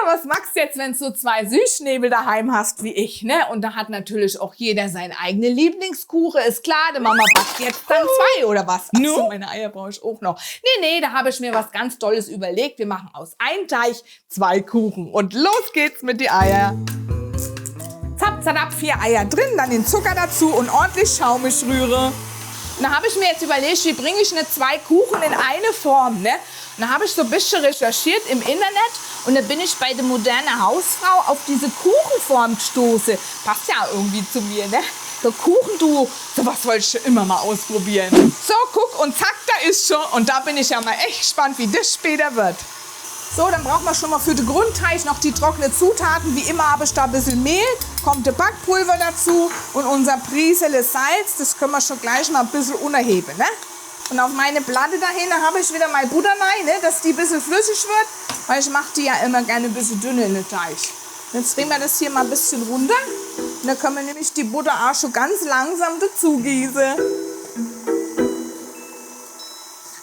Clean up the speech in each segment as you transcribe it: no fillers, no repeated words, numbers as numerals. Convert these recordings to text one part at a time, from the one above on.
was machst du jetzt, wenn du so 2 Süßschnäbel daheim hast wie ich, ne? Und da hat natürlich auch jeder seine eigene Lieblingskuchen. Ist klar, die Mama backt jetzt dann 2 oder was? Ach so, meine Eier brauche ich auch noch. Nee, da habe ich mir was ganz Tolles überlegt. Wir machen aus einem Teig 2 Kuchen. Und los geht's mit die Eier. Zap, zadap, 4 Eier drin, dann den Zucker dazu und ordentlich schaumig rühre. Und da habe ich mir jetzt überlegt, wie bringe ich 2 Kuchen in eine Form, ne? Und da habe ich so ein bisschen recherchiert im Internet und da bin ich bei der modernen Hausfrau auf diese Kuchenform gestoßen. Passt ja irgendwie zu mir, ne? So Kuchen, du, sowas wollte ich schon immer mal ausprobieren. So, guck und zack, da ist schon. Und da bin ich ja mal echt gespannt, wie das später wird. So, dann brauchen wir schon mal für den Grundteig noch die trockenen Zutaten. Wie immer habe ich da ein bisschen Mehl, kommt der Backpulver dazu und unser Prisele Salz. Das können wir schon gleich mal ein bisschen unterheben, ne? Und auf meine Platte dahin habe ich wieder meine Butter rein, ne, dass die ein bisschen flüssig wird, weil ich mache die ja immer gerne ein bisschen dünner in den Teig. Jetzt drehen wir das hier mal ein bisschen runter und dann können wir nämlich die Butter auch schon ganz langsam dazu gießen.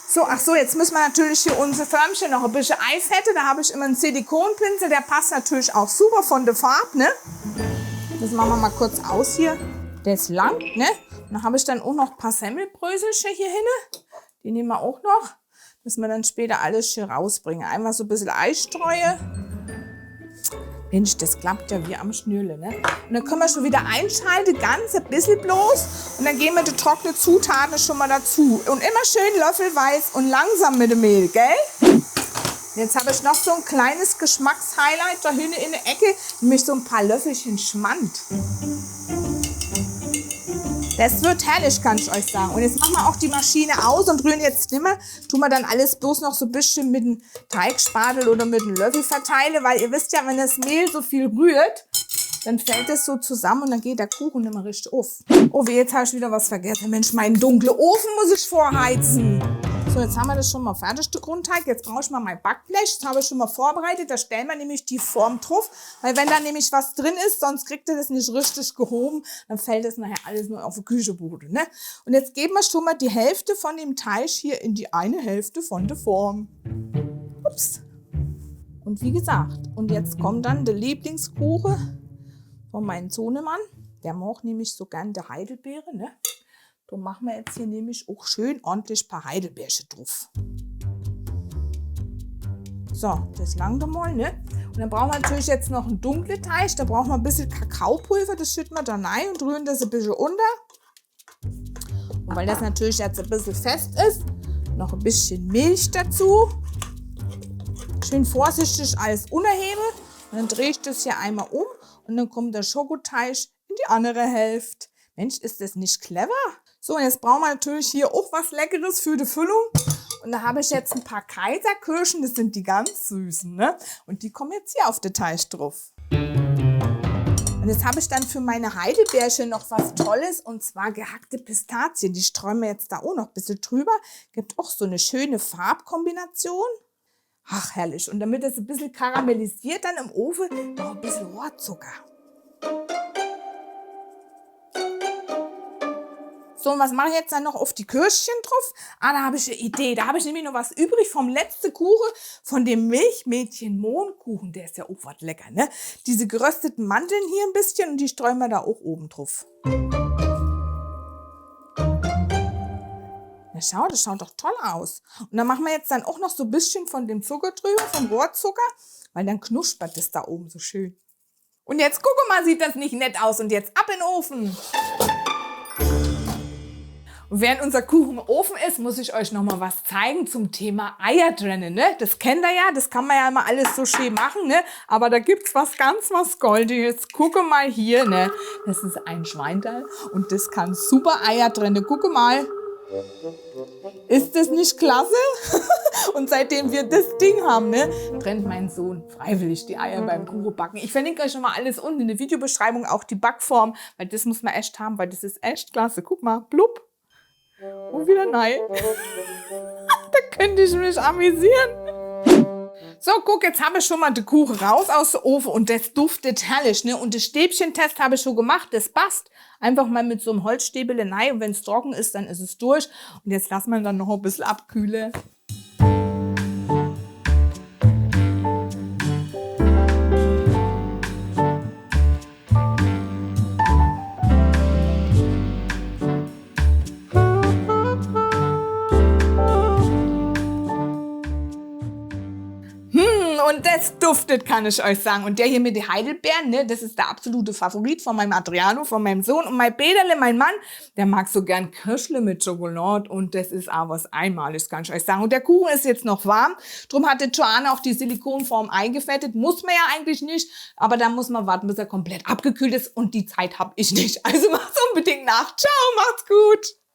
So, ach so, jetzt müssen wir natürlich hier unser Förmchen noch ein bisschen Eisfette. Da habe ich immer einen Silikonpinsel, der passt natürlich auch super von der Farbe, ne? Das machen wir mal kurz aus hier. Der ist lang, ne? Und dann habe ich dann auch noch ein paar Semmelbröselchen hier hin. Die nehmen wir auch noch, dass wir dann später alles hier rausbringen. Einmal so ein bisschen Eisstreue. Mensch, das klappt ja wie am Schnürle, ne? Und dann können wir schon wieder einschalten, ganz ein bisschen bloß. Und dann geben wir die trockenen Zutaten schon mal dazu. Und immer schön löffelweise und langsam mit dem Mehl, gell? Jetzt habe ich noch so ein kleines Geschmackshighlight da hinten in der Ecke, nämlich so ein paar Löffelchen Schmand. Das wird herrlich, kann ich euch sagen. Und jetzt machen wir auch die Maschine aus und rühren jetzt nimmer. Tun wir dann alles bloß noch so ein bisschen mit dem Teigspatel oder mit dem Löffel verteilen, weil ihr wisst ja, wenn das Mehl so viel rührt, dann fällt es so zusammen und dann geht der Kuchen nicht mehr richtig auf. Oh, jetzt habe ich wieder was vergessen. Mensch, meinen dunklen Ofen muss ich vorheizen. So, jetzt haben wir das schon mal fertig, der Grundteig. Jetzt brauche ich mal mein Backblech. Das habe ich schon mal vorbereitet. Da stellen wir nämlich die Form drauf. Weil wenn da nämlich was drin ist, sonst kriegt ihr das nicht richtig gehoben. Dann fällt das nachher alles nur auf die Küchenboden, ne? Und jetzt geben wir schon mal die Hälfte von dem Teig hier in die eine Hälfte von der Form. Ups. Und wie gesagt, und jetzt kommt dann der Lieblingskuchen von meinem Sohnemann. Der mag nämlich so gern die Heidelbeere, ne? Da machen wir jetzt hier nämlich auch schön ordentlich ein paar Heidelbeerchen drauf. So, das langt mal, ne? Und dann brauchen wir natürlich jetzt noch einen dunklen Teig. Da brauchen wir ein bisschen Kakaopulver, das schütten wir da rein und rühren das ein bisschen unter. Und weil das natürlich jetzt ein bisschen fest ist, noch ein bisschen Milch dazu. Schön vorsichtig alles unterheben. Und dann drehe ich das hier einmal um und dann kommt der Schokoteig in die andere Hälfte. Mensch, ist das nicht clever? So, und jetzt brauchen wir natürlich hier auch was Leckeres für die Füllung. Und da habe ich jetzt ein paar Kaiserkirschen, das sind die ganz süßen, ne? Und die kommen jetzt hier auf den Teig drauf. Und jetzt habe ich dann für meine Heidelbeerchen noch was Tolles, und zwar gehackte Pistazien. Die streuen wir jetzt da auch noch ein bisschen drüber. Gibt auch so eine schöne Farbkombination. Ach, herrlich. Und damit es ein bisschen karamellisiert dann im Ofen, noch ein bisschen Rohrzucker. So, und was mache ich jetzt dann noch auf die Kirschchen drauf? Ah, da habe ich eine Idee. Da habe ich nämlich noch was übrig vom letzten Kuchen, von dem Milchmädchen-Mohnkuchen. Der ist ja auch was lecker, ne? Diese gerösteten Mandeln hier ein bisschen und die streuen wir da auch oben drauf. Ja, schau, das schaut doch toll aus. Und dann machen wir jetzt dann auch noch so ein bisschen von dem Zucker drüber, vom Rohrzucker, weil dann knuspert das da oben so schön. Und jetzt gucke mal, sieht das nicht nett aus. Und jetzt ab in den Ofen. Und während unser Kuchen im Ofen ist, muss ich euch noch mal was zeigen zum Thema Eier trennen, ne? Das kennt ihr ja, das kann man ja immer alles so schön machen, ne? Aber da gibt's was Goldiges. Gucke mal hier, ne? Das ist ein Schweinteil und das kann super Eier trennen. Gucke mal. Ist das nicht klasse? Und seitdem wir das Ding haben, ne, trennt mein Sohn freiwillig die Eier beim Kuchenbacken. Ich verlinke euch schon mal alles unten in der Videobeschreibung, auch die Backform, weil das muss man echt haben, weil das ist echt klasse. Guck mal, blub. Und wieder nein. Da könnte ich mich amüsieren. So, guck, jetzt habe ich schon mal den Kuchen raus aus dem Ofen und das duftet herrlich, ne? Und das Stäbchentest habe ich schon gemacht, das passt. Einfach mal mit so einem Holzstäbel rein und wenn es trocken ist, dann ist es durch. Und jetzt lassen wir dann noch ein bisschen abkühlen. und das duftet, kann ich euch sagen. Und der hier mit den Heidelbeeren, ne, das ist der absolute Favorit von meinem Adriano, von meinem Sohn. Und mein Peterle, mein Mann, der mag so gern Kirschle mit Schokolade. Und das ist auch was Einmaliges, kann ich euch sagen. Und der Kuchen ist jetzt noch warm. Drum hatte Joanna auch die Silikonform eingefettet. Muss man ja eigentlich nicht. Aber da muss man warten, bis er komplett abgekühlt ist. Und die Zeit habe ich nicht. Also macht's unbedingt nach. Ciao, macht's gut.